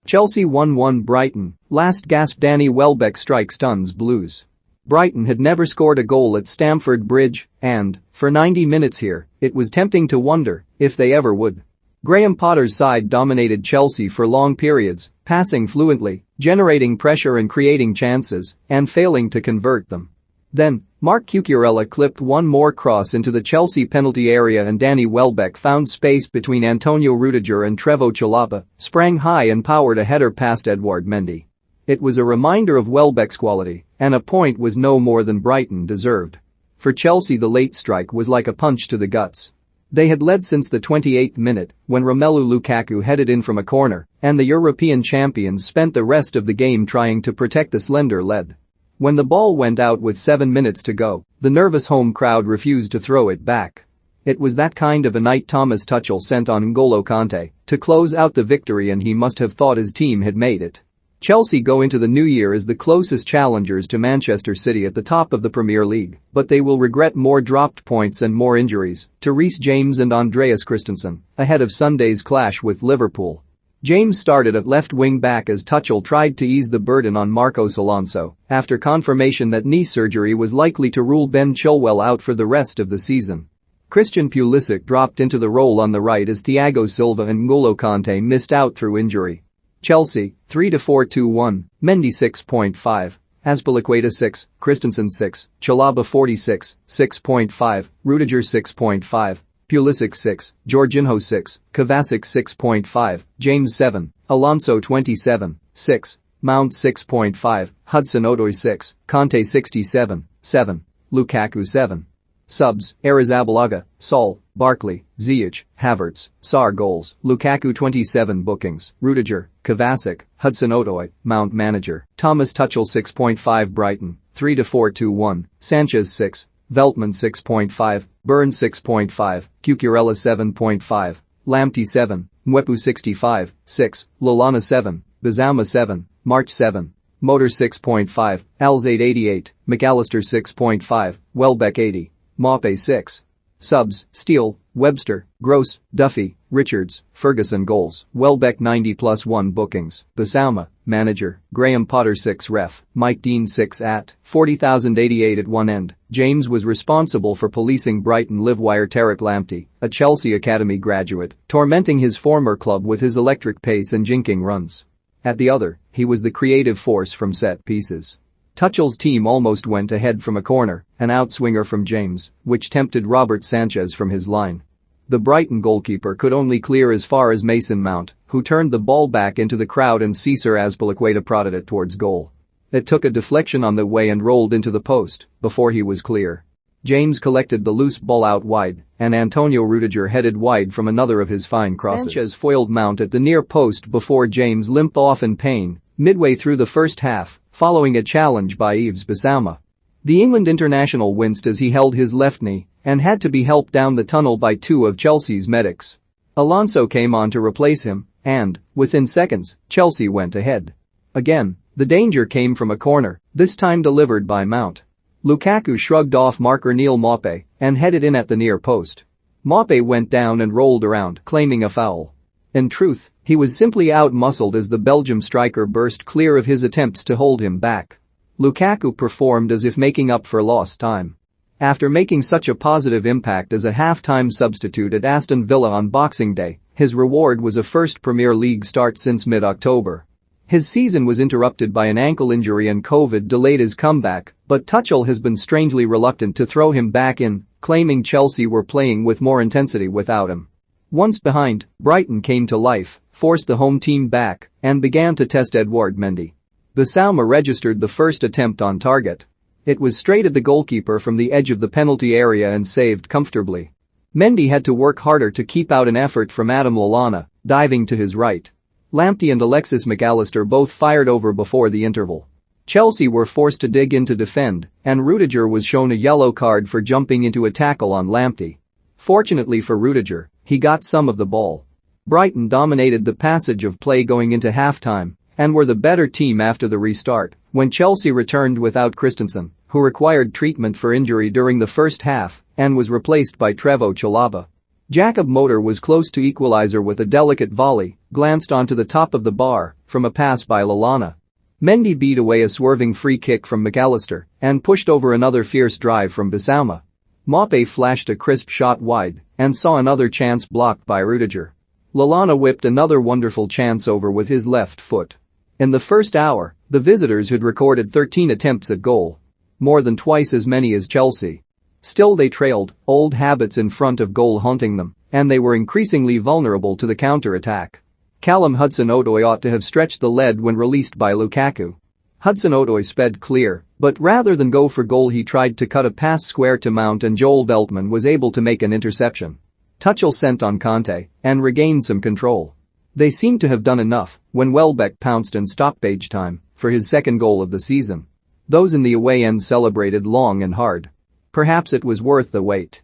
Chelsea 1-1 Brighton, last-gasp Danny Welbeck strike stuns Blues. Brighton had never scored a goal at Stamford Bridge, and, for 90 minutes here, it was tempting to wonder if they ever would. Graham Potter's side dominated Chelsea for long periods, passing fluently, generating pressure and creating chances, and failing to convert them. Then, Marc Cucurella clipped one more cross into the Chelsea penalty area and Danny Welbeck found space between Antonio Rudiger and Trevoh Chalobah, sprang high and powered a header past Edouard Mendy. It was a reminder of Welbeck's quality, and a point was no more than Brighton deserved. For Chelsea, the late strike was like a punch to the guts. They had led since the 28th minute, when Romelu Lukaku headed in from a corner, and the European champions spent the rest of the game trying to protect the slender lead. When the ball went out with 7 minutes to go, the nervous home crowd refused to throw it back. It was that kind of a night Thomas Tuchel sent on N'Golo Kanté to close out the victory, and he must have thought his team had made it. Chelsea go into the new year as the closest challengers to Manchester City at the top of the Premier League, but they will regret more dropped points and more injuries to Reece James and Andreas Christensen ahead of Sunday's clash with Liverpool. James started at left wing-back as Tuchel tried to ease the burden on Marcos Alonso after confirmation that knee surgery was likely to rule Ben Chilwell out for the rest of the season. Christian Pulisic dropped into the role on the right as Thiago Silva and N'Golo Kanté missed out through injury. Chelsea, 3-4-2-1, Mendy 6.5, Azpilicueta 6, Christensen 6, Chalobah 46, 6.5, Rudiger 6.5. Pulisic 6, Jorginho 6, Kovacic 6.5, James 7, Alonso 27, 6, Mount 6.5, Hudson-Odoi 6, Kanté 67, 7, Lukaku 7. Subs: Arrizabalaga, Saul, Barkley, Ziyech, Havertz, Sarr goals, Lukaku 27 bookings, Rudiger, Kovacic, Hudson-Odoi, Mount manager, Thomas Tuchel 6.5 Brighton, 3-4-2-1, Sanchez 6, Veltman 6.5, Burns 6.5, Cucurella 7.5, Lamptey 7, Mwepu 65, 6, Lallana 7, Bizuma 7, March 7, Motor 6.5, Alzate 88, McAllister 6.5, Welbeck 80, Maupay 6. Subs: Steele, Webster, Gross, Duffy, Richards, Ferguson goals, Welbeck 90+1 bookings, Bizuma, manager, Graham Potter 6 ref, Mike Dean 6 at 40,088 at one end. James was responsible for policing Brighton livewire Tariq Lamptey, a Chelsea Academy graduate, tormenting his former club with his electric pace and jinking runs. At the other, he was the creative force from set pieces. Tuchel's team almost went ahead from a corner, an outswinger from James, which tempted Robert Sanchez from his line. The Brighton goalkeeper could only clear as far as Mason Mount, who turned the ball back into the crowd and Cesar Azpilicueta prodded it towards goal. It took a deflection on the way and rolled into the post before he was clear. James collected the loose ball out wide, and Antonio Rudiger headed wide from another of his fine crosses. Sanchez foiled Mount at the near post before James limped off in pain midway through the first half, following a challenge by Yves Bissouma. The England international winced as he held his left knee and had to be helped down the tunnel by two of Chelsea's medics. Alonso came on to replace him, and, within seconds, Chelsea went ahead. Again, the danger came from a corner, this time delivered by Mount. Lukaku shrugged off marker Neal Maupay and headed in at the near post. Maupay went down and rolled around, claiming a foul. In truth, he was simply out-muscled as the Belgium striker burst clear of his attempts to hold him back. Lukaku performed as if making up for lost time. After making such a positive impact as a half-time substitute at Aston Villa on Boxing Day, his reward was a first Premier League start since mid-October. His season was interrupted by an ankle injury and COVID delayed his comeback, but Tuchel has been strangely reluctant to throw him back in, claiming Chelsea were playing with more intensity without him. Once behind, Brighton came to life, forced the home team back, and began to test Edouard Mendy. Bissouma registered the first attempt on target. It was straight at the goalkeeper from the edge of the penalty area and saved comfortably. Mendy had to work harder to keep out an effort from Adam Lallana, diving to his right. Lamptey and Alexis McAllister both fired over before the interval. Chelsea were forced to dig in to defend, and Rudiger was shown a yellow card for jumping into a tackle on Lamptey. Fortunately for Rudiger, he got some of the ball. Brighton dominated the passage of play going into halftime and were the better team after the restart when Chelsea returned without Christensen, who required treatment for injury during the first half and was replaced by Trevoh Chalobah. Jacob Motor was close to equaliser with a delicate volley, glanced onto the top of the bar, from a pass by Lallana. Mendy beat away a swerving free kick from McAllister and pushed over another fierce drive from Bissouma. Maupay flashed a crisp shot wide and saw another chance blocked by Rudiger. Lallana whipped another wonderful chance over with his left foot. In the first hour, the visitors had recorded 13 attempts at goal. More than twice as many as Chelsea. Still they trailed, old habits in front of goal haunting them, and they were increasingly vulnerable to the counter-attack. Callum Hudson-Odoi ought to have stretched the lead when released by Lukaku. Hudson-Odoi sped clear, but rather than go for goal he tried to cut a pass square to Mount and Joel Veltman was able to make an interception. Tuchel sent on Conte and regained some control. They seemed to have done enough when Welbeck pounced in stoppage time for his second goal of the season. Those in the away end celebrated long and hard. Perhaps it was worth the wait.